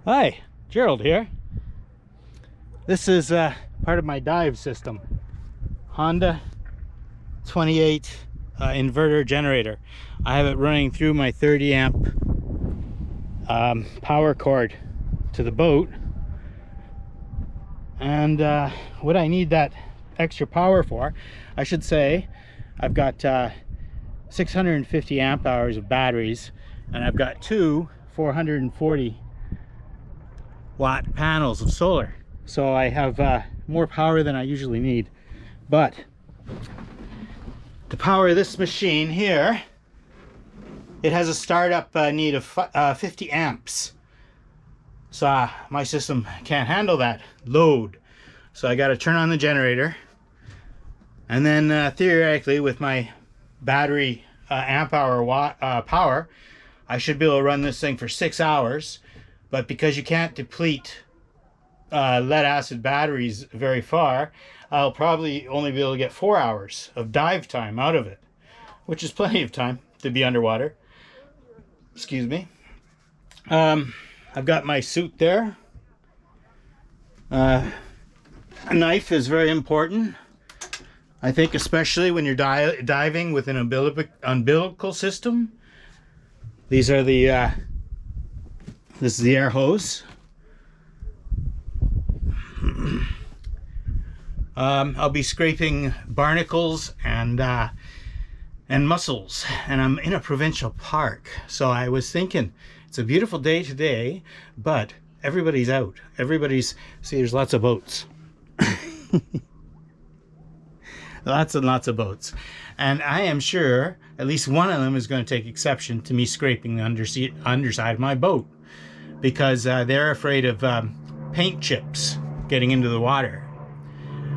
Hi, Gerald here. This is part of my dive system. Honda 28 inverter generator. I have it running through my 30 amp power cord to the boat. And what I need that extra power for, I should say, I've got 650 amp hours of batteries, and I've got two 440 watt panels of solar. So I have more power than I usually need. But to power this machine here, it has a startup need of 50 amps. So my system can't handle that load. So I got to turn on the generator. And then theoretically, with my battery amp hour power, I should be able to run this thing for 6 hours. But because you can't deplete lead acid batteries very far, I'll probably only be able to get 4 hours of dive time out of it, which is plenty of time to be underwater. Excuse me. I've got my suit there. A knife is very important. I think especially when you're diving with an umbilical system. These are the this is the air hose. I'll be scraping barnacles and mussels, and I'm in a provincial park. So I was thinking, it's a beautiful day today, but everybody's out. See, there's lots of boats. Lots and lots of boats. And I am sure at least one of them is going to take exception to me scraping the underside of my boat, because they're afraid of paint chips getting into the water.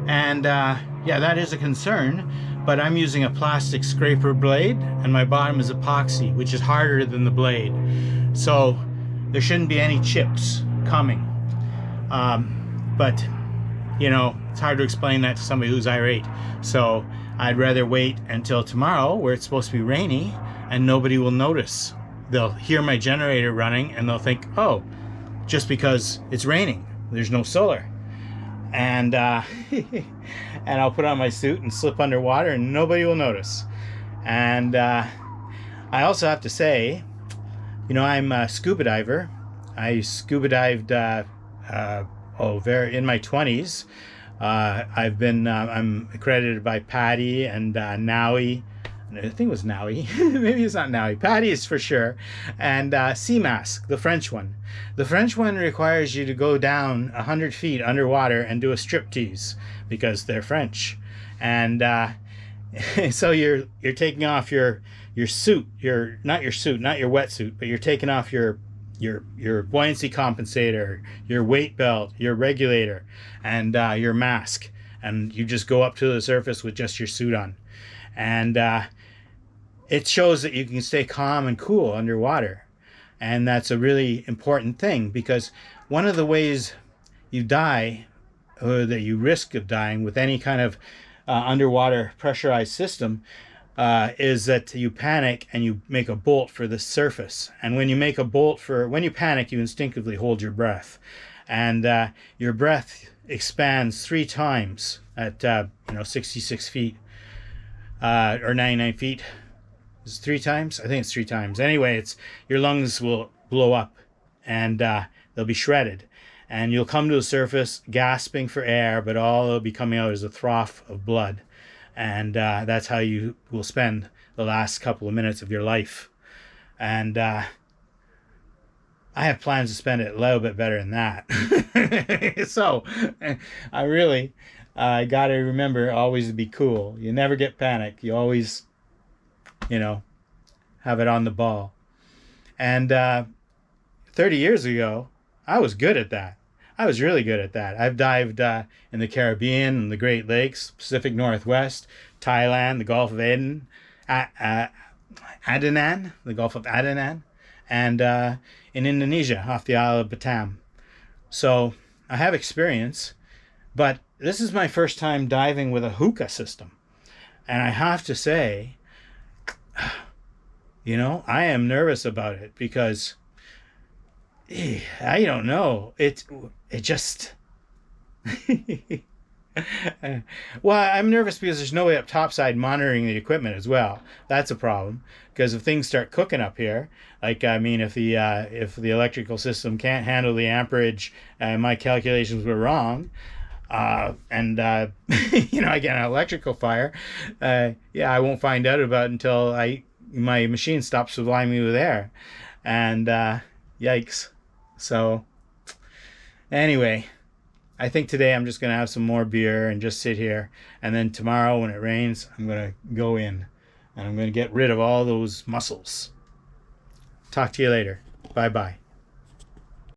And yeah, that is a concern, but I'm using a plastic scraper blade, and my bottom is epoxy, which is harder than the blade. So there shouldn't be any chips coming. But, you know, it's hard to explain that to somebody who's irate. So I'd rather wait until tomorrow, where it's supposed to be rainy, and nobody will notice. They'll hear my generator running, and they'll think, oh, just because it's raining, there's no solar. And and I'll put on my suit and slip underwater, and nobody will notice. And I also have to say, you know, I'm a scuba diver. I scuba dived in my 20s. I'm accredited by PADI and NAUI. I think it was NAUI. Maybe it's not NAUI. PADI is for sure. And Sea Mask, the French one. The French one requires you to go down 100 feet underwater and do a striptease, because they're French. And so you're taking off your suit, not your wetsuit, but you're taking off your buoyancy compensator, your weight belt, your regulator, and your mask, and you just go up to the surface with just your suit on. And it shows that you can stay calm and cool underwater. And that's a really important thing, because one of the ways you die, or that you risk of dying with any kind of underwater pressurized system, is that you panic and you make a bolt for the surface. And when you panic, you instinctively hold your breath. And your breath expands 3 times at 66 feet or 99 feet. Is it 3 times? I think it's 3 times. Anyway, it's your lungs will blow up, and they'll be shredded. And you'll come to the surface gasping for air, but all that'll be coming out is a froth of blood. And that's how you will spend the last couple of minutes of your life. And I have plans to spend it a little bit better than that. So I really got to remember always to be cool. You never get panic. You always, have it on the ball. And 30 years ago, I was good at that. I was really good at that. I've dived in the Caribbean and the Great Lakes, Pacific Northwest, Thailand, the Gulf of Aden, Adenan, the Gulf of Adenan, and in Indonesia, off the Isle of Batam. So I have experience, but this is my first time diving with a hookah system. And I have to say, I am nervous about it, because I don't know. It just. Well, I'm nervous because there's no way up topside monitoring the equipment as well. That's a problem because if things start cooking up here, like I mean, if the electrical system can't handle the amperage, my calculations were wrong, and I get an electrical fire. Yeah, I won't find out about it until I my machine stops supplying me with air, and yikes. So anyway, I think today I'm just going to have some more beer and just sit here. And then tomorrow, when it rains, I'm going to go in and I'm going to get rid of all those mussels. Talk to you later. Bye bye.